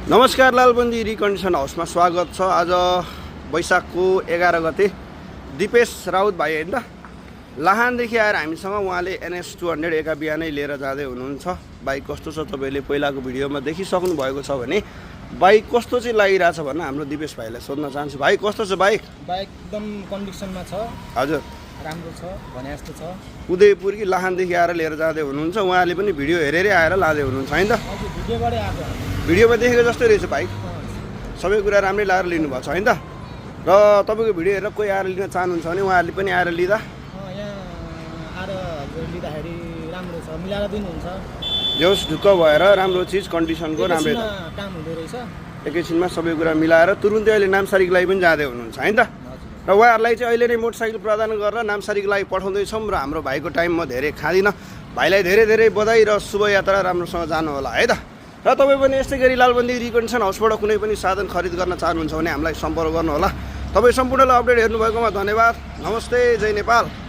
नमस्कार, लालबन्दी रिकन्डिसन हाउसमा स्वागत छ। आज वैशाखको 11 गते दिपेश राउत भाइ होइन त, लाहानदेखि आएर हामीसँग उहाँले NS 200 एका बिहानै लिएर जाँदै हुनुहुन्छ। बाइक कस्तो छ तपाईँले पहिलाको भिडियोमा देखिसक्नु भएको छ भने बाइक कस्तो चाहिँ लागिरहेछ भन्न हाम्रो दिपेश भाइलाई सोध्न चाहन्छु। भाइ कस्तो छ बाइक? बाइक एकदम कन्डिसनमा छ, हजुर राम्रो छ भने जस्तो छ। उदयपुर कि लाहानदेखि आएर लिएर जाँदै हुनुहुन्छ। उहाँले पनि भिडियो हेरेरै आएर लाँदै हुनुहुन्छ होइन त? हजुर, भिडियोबाटै आएको। भिडियोमा देखेको जस्तै रहेछ बाइक, सबै कुरा राम्रै लाएर लिनुभएको छ होइन त? र तपाईँको भिडियो हेरेर कोही आएर लिन चाहनुहुन्छ भने उहाँहरूले पनि आएर लिँदा यहाँ आएर हजुर लिँदाखेरि राम्रो छ, मिलाएर दिनुहुन्छ। जोस् ढुक्क भएर राम्रो चिज कन्डिसनको राम्रै काम हुँदो रहेछ। एकैछिनमा सबै कुरा मिलाएर तुरुन्तै अहिले नामसारीको लागि पनि जाँदै हुनुहुन्छ होइन त? र उहाँहरूलाई चाहिँ अहिले नै मोटरसाइकल प्रदान गरेर नामसारीको लागि पठाउँदैछौँ र हाम्रो भाइको टाइम म धेरै खाँदिनँ। भाइलाई धेरै धेरै बधाई र शुभयात्रा राम्रोसँग जानु होला है त। र तपाईँ पनि यस्तै गरी लालबन्दी रिकन्डिसन हाउसबाट कुनै पनि साधन खरिद गर्न चाहनुहुन्छ भने हामीलाई सम्पर्क गर्नुहोला। तपाईँ सम्पूर्णलाई अपडेट हेर्नुभएकोमा धन्यवाद। नमस्ते, जय नेपाल।